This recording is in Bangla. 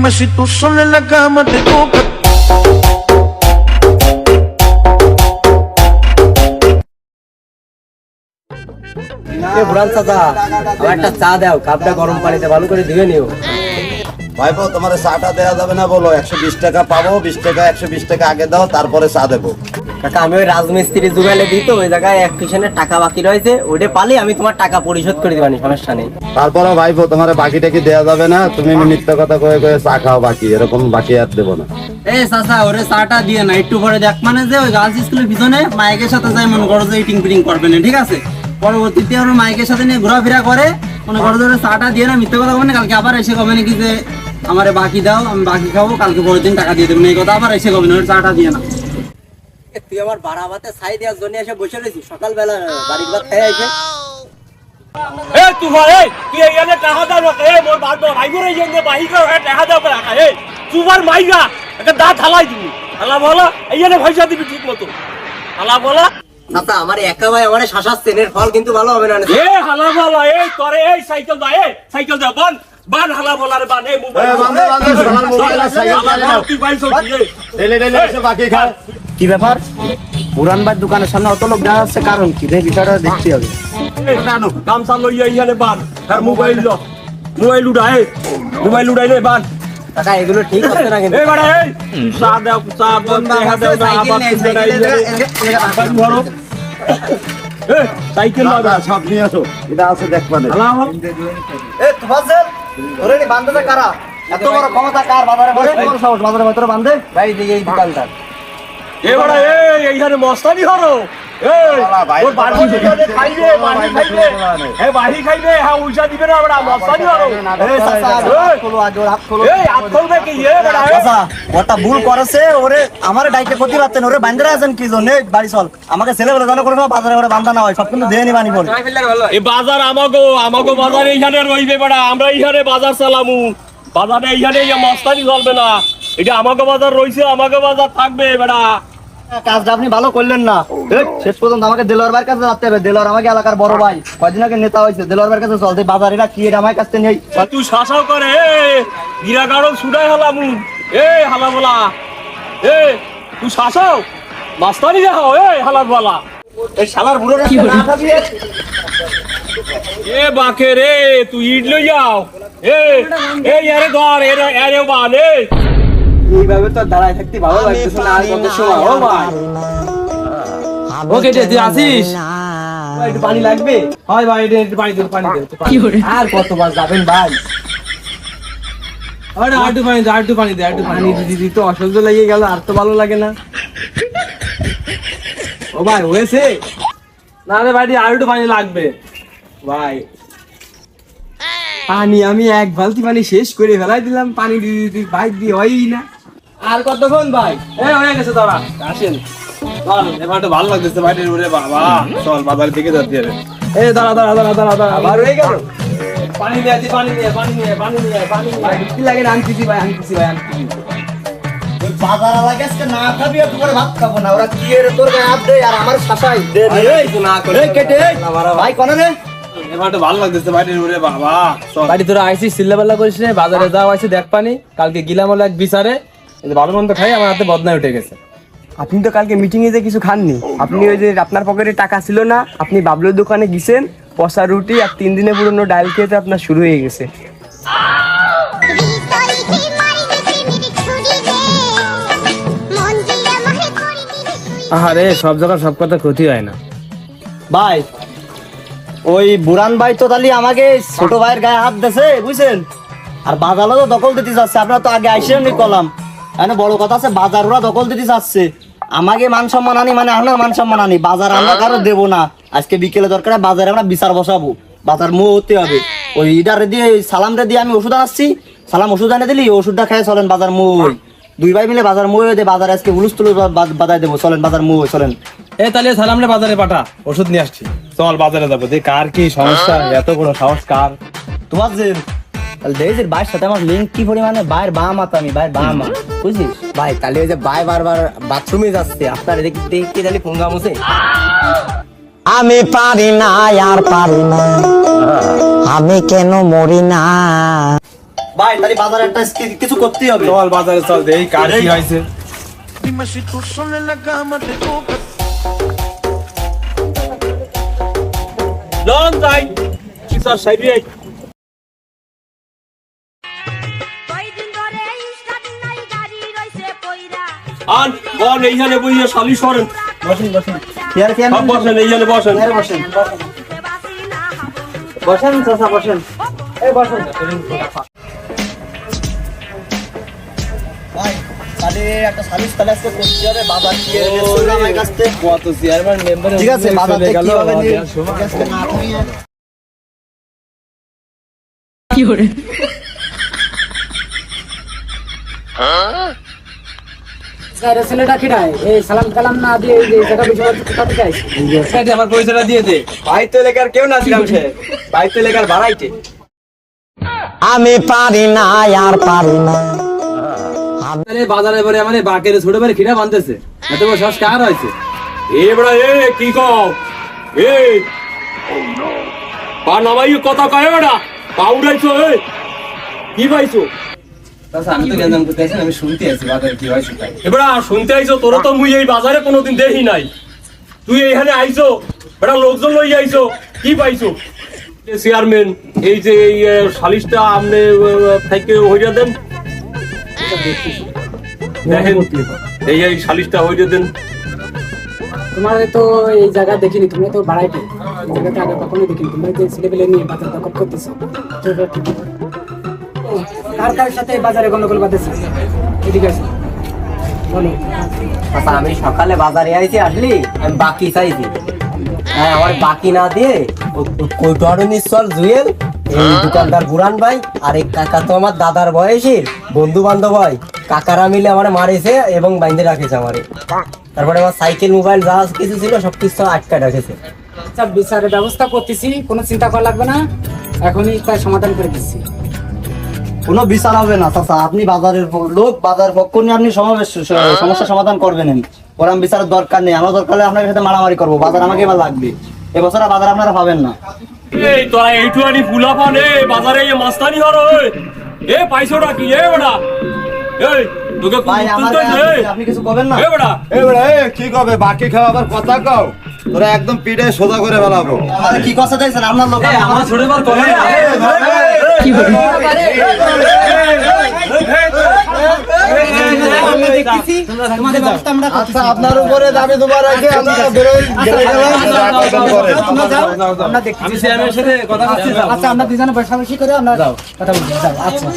Dime si tú sola en la cama te toca. বুড়ান চাচা আমার একটা চা দাও, কাপটা গরম পানিতে ভালো করে ধুয়ে নিও। ভাইপো তোমার চাটা দেওয়া যাবে না, বলো 120 টাকা পাবো, 20 টাকা 120 টাকা আগে দাও, তারপরে চা দেবো। কাকা আমি ওই রাজমিস্ত্রি জুগাইলে দিই তো, ওই জায়গায় এক পিছনে টাকা বাকি রয়েছে, ওটা পালি আমি তোমার টাকা পরিশোধ করে দিবানি, সমস্যা নেই। তারপরে ভাইপো তোমার বাকিটা কি দেওয়া যাবে না? তুমি মিথ্যা কথা কয়ে কয়ে চা খাও, বাকি এরকম বাকি আর দেবো না। এই চাচা ওরে চাটা দিয়ে না, একটু পরে দেখ মানে যে ওই গার্লস স্কুলের পিছনে মাইকের সাথে যাই মনে করো যে ইটিং পিটিং করবে না, ঠিক আছে? পরবর্তীতে ওর মাইকের সাথে নিয়ে ঘোরাফেরা করে, মনে করো যে চাটা দিয়ে না, মিথ্যা কথা বলে কালকে আবার এসে কবে নাকি যে আমারে বাকি দাও, আমি বাকি খাবো, কালকে পরের দিন টাকা দিয়ে দেবেন, এই কথা আবার এসে কবে না, ওর চাটা দিয়ে না। তুই আমার বাড়াবাতে ছাই দেওয়ার জন্য এসে বসে রয়েছিস, সকালবেলা বাড়ির ভাত খেয়ে আসে। এ তুফান এই কি এখানে টাকা দাও না, এ মোর বাদ দাও ভাই করে এখানে বাহি করে টাকা দাও করে রাখা। এই তুফান মাইরা একটা দাঁত হালাই দিবি, হালা বলা এইখানে পয়সা দিবি ঠিক মতো, হালা বলা। চাচা আমার একা ভাই আমার শাসাচ্ছেন, এর ফল কিন্তু ভালো হবে না। এ হালা বলা এই করে এই সাইকেল দা, এই সাইকেল দা বান বান হালা বলার বান, এই মোবাইল তুই ভাই সত্যি এসে বাকি খা। কি ব্যাপার? পুরান ভাই দোকানের সামনে অত লোক দেখা যাচ্ছে, কারণ কি রে? বিষয়টা দেখতে হবে। গামছা লইয়া এইখানে বান, আর মোবাইল লো, মোবাইল উড়াই, মোবাইল উড়াইলে বান। কাকা এগুলো ঠিক হচ্ছে না কিন্তু। এই বাড়া এই চা দাও, চা বন্ধ দেখা দাও না, আবার বান ধরো। এ সাইকেল লাগা সব নিয়ে আসো, এটা আছে দেখবা না। হালা এ তুফাজ্জল ওরে নি বান্ধে কারা? এত বড় ক্ষমতা কার বাজারে বসে? তোর সাহস বাজারে ভিতরে বান্ধে? ভাই এই দোকানদার। এবারে এইখানে মস্তানি হরো, ওর বাড়ি খাইবে, বাড়ি খাইবে, হ্যাঁ বাড়ি খাইবে, হ্যাঁ উইসা দিবে না বড়া, মস্তানি হরো। এই হাত খুলবে কি? ওটা ভুল করেছে, ওরে আমার ডাইকে ক্ষতি পাচ্ছেন, ওরে বান্ধে আছেন কি জন্য? বাড়ি চল, আমাকে ছেলে বলে জানো করে বাজারে করে বান্ধা না হয়, সব কিন্তু দিয়ে নিবানি বল। এই বাজার আমাগো বাজার এইখানে রইবে বড়া, আমরা এইখানে বাজার চালামু, বাজারে এইখানে মস্তানি চলবে না, এটা আমাগো বাজার রইছে, আমাগো বাজার থাকবে বড়া। কাজটা আপনি ভালো করলেন না, শেষ পর্যন্ত আমাকে দেলোয়ার ভাইয়ের কাছে যেতে হবে। দেলোয়ার আমাকে এলাকার বড় ভাই, কয়দিন আগে নেতা হয়েছে, দেলোয়ার ভাইয়ের কাছে চলতে বাজারেরা কি এটা আমার কাছে নেই। তুই শাসাও করে গিরা গাড়ো ছুটাই হালামু, এ হালা বলা, এ তুই শাসাও মাস্তানি যাও, এ হালার বলা। এই শালার বুড়ো না খাবি। এ বাকে রে তুই ইট লই যাও, এই আরে ধর এরে বান, এইভাবে তো দাঁড়ায় থাকতে ভালো লাগতেছে না, আর কত সময়? ও ভাই ওকে তুই আসিস? ভাই, একটু পানি লাগবে? হয় ভাই একটু পানি দে, পানি দে। আর কতবার যাবেন ভাই? আরে আটু পানি দে, আটু পানি দে, আটু পানি দিদি তো অসহ্য লেগে গেল, আর তো ভালো লাগে না। ও ভাই হয়েছে? না রে ভাই আর একটু পানি লাগবে ভাই পানি আমি এক বালতি পানি শেষ করে ফেলাই দিলাম, পানি দিদি ভাই দিয়ে হয়ই না। আর কতক্ষণ ভাই? এই হয়ে গেছে, দাঁড়া আসেন চল, এবার তো ভালো লাগতেছে ভাই, ওরে বাবা চল বাজার দিকে যাচ্ছি। এই দাঁড়া দাঁড়া দাঁড়া দাঁড়া দাঁড়া, আবার হয়ে গেল। পানি নিয়ে আসি, পানি নিয়ে পানি নিয়ে পানি নিয়ে পানি নিয়ে। ভাই কি লাগে? আনতেছি ভাই, আনতেছি ভাই, আনতেছি। বাজার লাগে আজকে না খাবি, আর তোমার ভাত খাবো না। ওরা কি এর তোর গায়ে হাত দেয় আর আমার শাসাই দে কিছু না করে কেটে ভাই কোনে রে? এবার তো ভালো লাগতেছে ভাই, ওরে বাবা চল। বাড়ি তোরা আইসিস চিল্লাপাল্লা করিস না, বাজারে যাও আইসি দেখ পানি। কালকে গিলাম হলো এক বিচারে, ভালো মন্দ খাই আমার হাতে বদনায় উঠে গেছে। আপনি তো কালকে মিটিং এ যে কিছু খাননি, আপনি ওই যে আপনার পকেটে টাকা ছিল না, আপনি বাবলুর দোকানে গেছেন, পচা রুটি আর 3 দিনে পুরনো ডাল খেতে আপনার শুরু হয়ে গেছে। আরে সব জায়গায় সব কথা ক্ষতি হয় না ভাই। ওই বুড়ান ভাই তো তাহলে আমাকে ছোট ভাইয়ের গায়ে হাত দিয়েছে, বুঝছেন? আর বাজারও তো দখল দিতে যাচ্ছে। আপনারা তো আগে আইসেও নি কলাম, মানে বড় কথা আছে, বাজার ওরা দখল দিতে যাচ্ছে। আমাকে মান সম্মান আনি, মানে আপনার মান সম্মান আনি, বাজার আমরা কারো দেবো না। আজকে বিকেলে দরকার বাজারে আমরা বিচার বসাবো, বাজার মুখ হতে হবে। ওই ইডারে দিয়ে সালামটা দিয়ে আমি ওষুধ আনছি, সালাম ওষুধ এনে দিলি, ওষুধটা খেয়ে চলেন বাজার মুখ। দুই ভাই মিলে বাজার মুখ দিয়ে বাজার আজকে হুলুস তুলুস বাজায় দেবো, চলেন বাজার মুখ চলেন। এই তাহলে সালামরে বাজারে পাঠা, ওষুধ নিয়ে আসছি, চল বাজারে যাবো। দেখ কার কি সমস্যা, এত বড় সাহস কার? তোমার যে দেশের ভাইয়ের সাথে আমার লিঙ্ক কি পরিমাণে, ভাইয়ের বাম হাত, আমি ভাইয়ের বাম হাত, বুঝছিস? ভাই তাহলে ওই যে ভাই বারবার বাথরুমে যাচ্ছে, আপনার দেখতে তাহলে ফোঙ্গা মুছে। আমি পারি না আর পারি না, আমি কেন মরি না। ভাই তাহলে বাজারে একটা কিছু করতেই হবে। চল বাজারে চল, এই কার কি হয়েছে। Dime si tú sola en la cama te toca. লন যাই বিচার সাইডে কয়দিন ধরে স্টার্ট নাই গাড়ি রইছে কইরা আন বল এইখানে বইয়া শালি সরেন বসেন বসেন চেয়ার চেয়ার সব বসেন এইখানে বসেন বসেন বাসি না হাবুদু বসেন চাচা বসেন এই বসেন ভাই তাহলে একটা সালিশ তাহলে আজকে করতে হবে বাজার কি আমার কাছ থেকে কত চেয়ারম্যান মেম্বার ঠিক আছে বাজার থেকে কিভাবে নিয়ে আজকে না নিয়ে ছেলেটা কি নাই এই সালাম কালাম না দিয়ে এই জায়গা বিষয় কোথা থেকে আইছে আমার পয়সাটা দিয়ে দে। ভাই তো এলাকার কেউ না ছিলাম সে, ভাই তো এলাকার ভাড়াইতে। আমি পারি না আর পারি না বাজারে পরে আমার বাকের ছোট করে খিড়া বানতেছে, এত বড় শ্বাস কার হয়েছে। এ বড়া এ কি কও এ পা নামাই কথা কয় বড়া পাউডাইছো এ কি পাইছো আমি তো গেলাম করতেছি, আমি শুনতে আছি বাজারে কি হয়েছে তাই। এবারে শুনতে আইছো তোরা তো মুই এই বাজারে কোনোদিন দেখি নাই, তুই এখানে আইছো বেটা লোকজন লই আইছো কি পাইছো চেয়ারম্যান এই যে এই সালিশটা আপনি থেকে হইয়া দেন দেখেন এই সালিশটা হইয়া দেন। তোমার তো এই জায়গা দেখিনি, তুমি তো বাড়াইতে এই জায়গাটা আগে কখনো দেখিনি। তুমি যে ছেলেপেলে নিয়ে বাজার দখল করতেছো, তো এটা ঠিক না। কার কার সাথে এই বাজারে গন্ডগোল বাঁধেছে এদিকে আছে বলো। আচ্ছা আমি সকালে বাজারে আইছি, আসলি আমি বাকি চাইছি, হ্যাঁ আমার বাকি না দিয়ে কৈটরণীশ্বর জুয়েল এই দোকানদার বুড়ান ভাই আর এই কাকা তো আমার দাদার বয়সের বন্ধু বান্ধব হয়, কাকারা মিলে আমার মারেছে এবং বাইন্ধে রাখেছে আমারে। তারপরে আমার সাইকেল মোবাইল যা কিছু ছিল সবকিছু আটকা রাখেছে। আচ্ছা বিচারের ব্যবস্থা করতেছি, কোনো চিন্তা করা লাগবে না, এখনই তার সমাধান করে দিচ্ছি। কোনো বিচার হবে না চাচা, আপনি বাজারের লোক, বাজার পক্ষ নিয়ে আপনি সমস্যা সমাধান করবেন। ওরম বিচারের দরকার নেই, আমার দরকার হলে আপনার সাথে মারামারি করবো, বাজার আমাকে এবার লাগবে। এবছর আর বাজার আপনারা পাবেন না। এই তোরা এইটুয়ানি ফুলাফান এ বাজারে এই মাস্তানি হর এ পাইছোটা কি এ বড়া এই তোকে ভাই আমার আপনি কিছু করবেন না। এ বড়া কি কবে বাকি খাওয়া আবার কথা কও, তোরা একদম পিঠে সোজা করে ফেলাবো। আমাদের কি কথা চাইছেন আপনার লোক? আমার ছোট বার করে তোমাদের ব্যবস্থা আমরা আচ্ছা আপনার উপরে দাবি তোমার আছে, আমরা বেরোই আমরা দেখছি। আমি চেয়ারম্যানের সাথে কথা বলছি। আচ্ছা আমরা দুজনে বসাবসি করে আমরা কথা বলছি। আচ্ছা